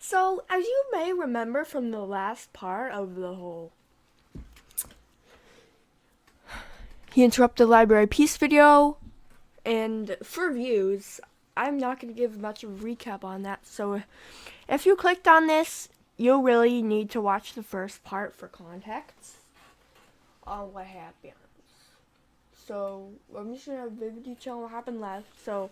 So, as you may remember from the last part of the whole He Interrupted Library Peace video, and for views, I'm not going to give much of a recap on that. So, if you clicked on this, you'll really need to watch the first part for context on what happened. So, I'm just going to have vivid detail on what happened last. So,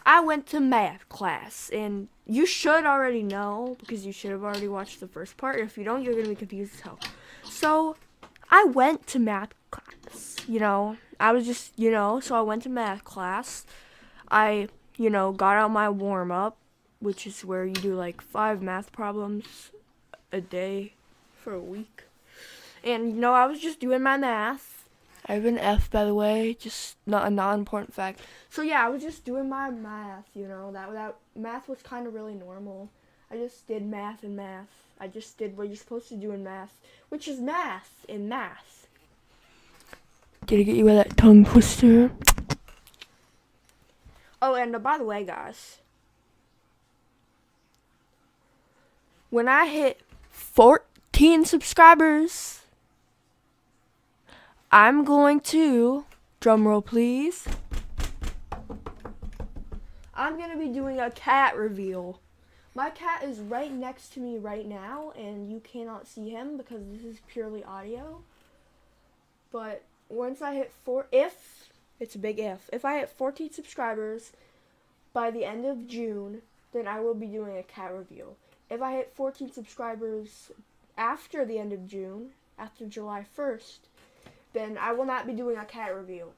I went to math class, and you should already know because you should have already watched the first part. If you don't, you're going to be confused as hell. So, I went to math class. I was just, so I went to math class. I, got out my warm up, which is where you do like 5 math problems a day for a week. And, I was just doing my math. I have an F, by the way, just not a non-important fact. So yeah, I was just doing my math, that math was kind of really normal. I just did math and math. I just did what you're supposed to do in math, which is math in math. Did I get you with that tongue twister? Oh, and by the way, guys, when I hit 14 subscribers, I'm going to, drumroll please, I'm going to be doing a cat reveal. My cat is right next to me right now, and you cannot see him because this is purely audio. But once I hit it's a big if I hit 14 subscribers by the end of June, then I will be doing a cat reveal. If I hit 14 subscribers after the end of June, after July 1st, then I will not be doing a cat reveal.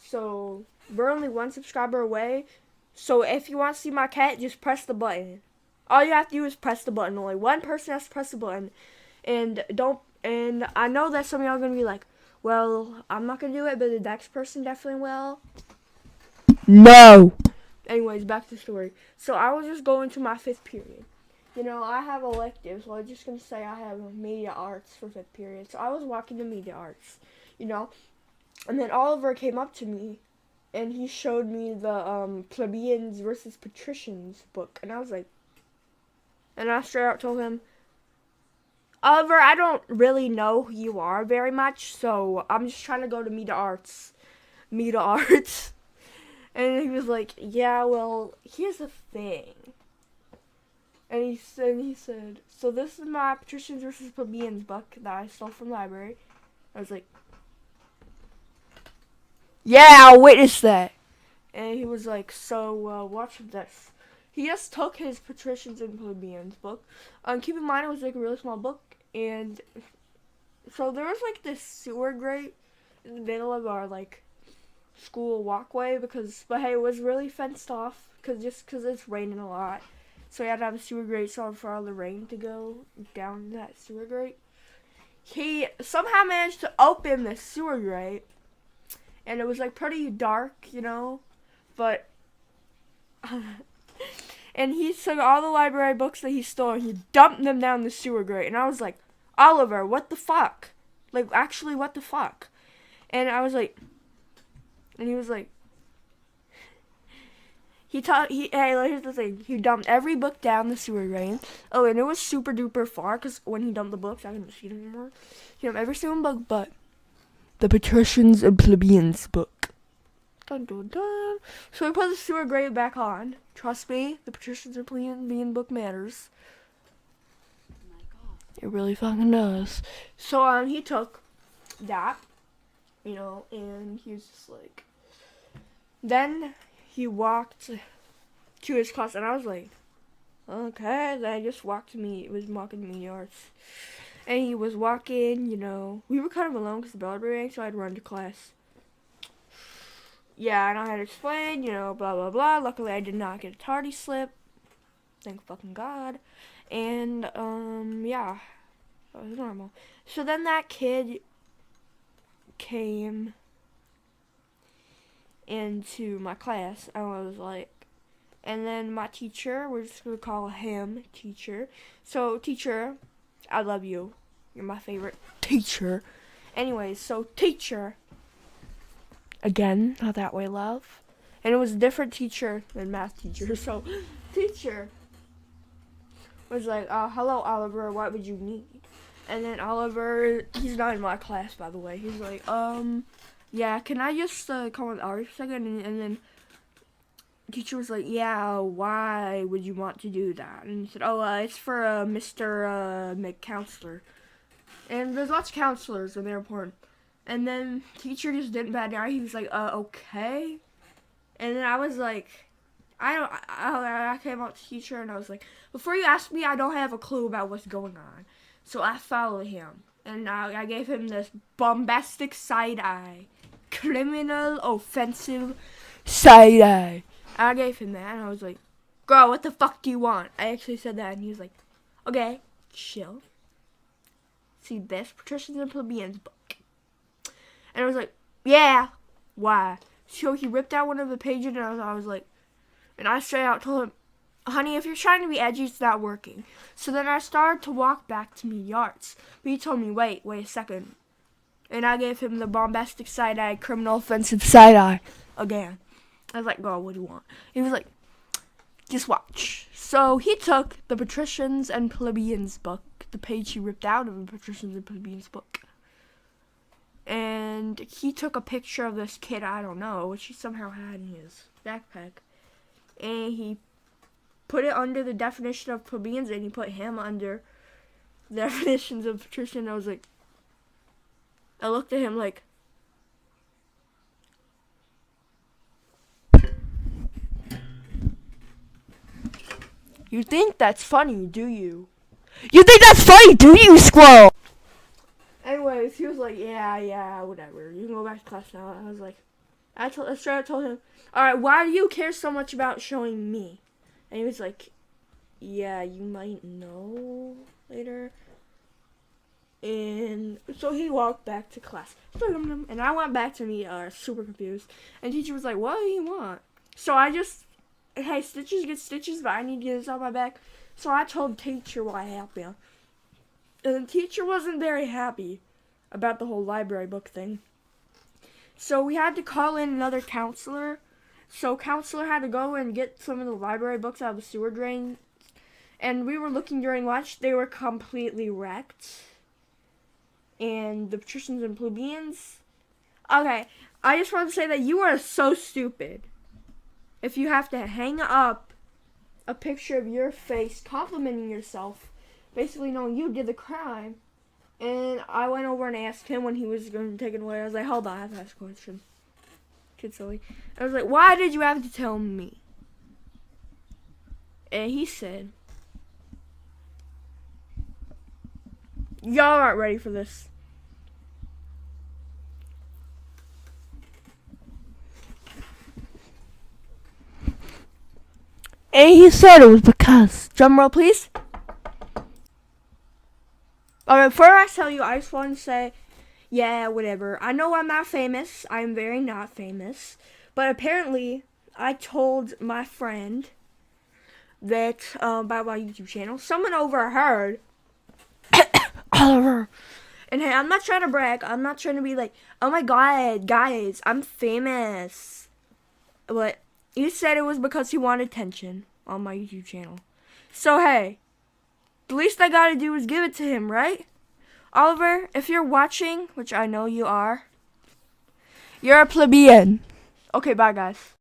So we're only 1 subscriber away. So if you want to see my cat, just press the button. All you have to do is press the button. Only one person has to press the button. And I know that some of y'all are going to be like, well, I'm not going to do it, but the next person definitely will. No. Anyways, back to the story. So I was just going to my 5th period. I have electives, so I'm just going to say I have media arts for 5th period. So I was walking to media arts, And then Oliver came up to me, and he showed me the plebeians versus patricians book. And I was like, and I straight out told him, Oliver, I don't really know who you are very much, so I'm just trying to go to media arts. Media arts. And he was like, yeah, well, here's the thing. And he said, so this is my patricians versus plebeians book that I stole from the library. I was like, yeah, I'll witness that. And he was like, so, watch this. He just took his patricians and plebeians book. Keep in mind, it was like a really small book. And so there was like this sewer grate in the middle of our like school walkway but hey, it was really fenced off because it's raining a lot. So we had to have a sewer grate so for all the rain to go down that sewer grate. He somehow managed to open the sewer grate, and it was like pretty dark, but and he took all the library books that he stole and he dumped them down the sewer grate. And I was like, Oliver, what the fuck? Like, actually, what the fuck? And I was like, and he was like, hey, here's the thing. He dumped every book down the sewer drain. Oh, and it was super duper far because when he dumped the books, I couldn't see them anymore. He dumped every single book but the patricians and plebeians book. Dun, dun, dun. So we put the sewer grate back on. Trust me, the patricians and plebeian book matters. Oh my God. It really fucking does. So he took that, and he was just like. Then he walked to his class, and I was like, okay. Then I just walked to me. It was walking to media arts, and he was walking. We were kind of alone because the bell rang, so I'd run to class. Yeah, and I had to explain, blah blah blah. Luckily, I did not get a tardy slip. Thank fucking God. And yeah, that was normal. So then that kid came into my class. I was like, and then my teacher, we're just gonna call him teacher. So teacher, I love you. You're my favorite teacher. Anyways, so teacher, again, not that way, love. And it was a different teacher than math teacher. So teacher was like, hello, Oliver, what would you need? And then Oliver, he's not in my class, by the way. He's like, yeah, can I just come with Ari for a second? And then teacher was like, yeah, why would you want to do that? And he said, oh, it's for Mr. McCounselor. And there's lots of counselors, and they're important. And then teacher just didn't bat an eye. He was like, okay. And then I was like, I came up to teacher, and I was like, before you ask me, I don't have a clue about what's going on. So I followed him, and I gave him this bombastic side eye. Criminal, offensive side eye. I gave him that, and I was like, girl, what the fuck do you want? I actually said that, and he was like, okay, chill. See this Patricians and Plebeians book. And I was like, yeah, why? So he ripped out one of the pages, and I was like, and I straight out told him, honey, if you're trying to be edgy, it's not working. So then I started to walk back to me yards. But he told me, wait a second. And I gave him the bombastic side-eye, criminal offensive side-eye again. I was like, girl, what do you want? He was like, just watch. So he took the Patricians and Plebeians book, the page he ripped out of the Patricians and Plebeians book. And he took a picture of this kid, I don't know, which he somehow had in his backpack. And he put it under the definition of plebeians, and he put him under the definitions of patrician. I was like, I looked at him like, you think that's funny, do you? You think that's funny, do you, squirrel? Anyways, he was like, yeah, whatever. You can go back to class now. I was like, I told him, alright, why do you care so much about showing me? And he was like, yeah, you might know later. And so he walked back to class. And I went back to me, super confused. And teacher was like, what do you want? So I just, hey, stitches get stitches, but I need to get this off my back. So I told teacher what happened. And the teacher wasn't very happy about the whole library book thing. So we had to call in another counselor. So counselor had to go and get some of the library books out of the sewer drain. And we were looking during lunch. They were completely wrecked. And the patricians and plebeians. Okay, I just want to say that you are so stupid. If you have to hang up a picture of your face complimenting yourself, basically knowing you did the crime. And I went over and asked him when he was going to take it away. I was like, hold on, I have to ask a question. Kid silly. I was like, why did you have to tell me? And he said, y'all aren't ready for this. And he said it was because, drum roll please. Alright, before I tell you, I just want to say, yeah, whatever. I know I'm not famous. I'm very not famous. But apparently, I told my friend that, about my YouTube channel, someone overheard Oliver. And hey, I'm not trying to brag. I'm not trying to be like, oh my god, guys, I'm famous. But he said it was because he wanted attention on my YouTube channel. So hey, the least I gotta do is give it to him, right? Oliver, if you're watching, which I know you are, you're a plebeian. Okay, bye guys.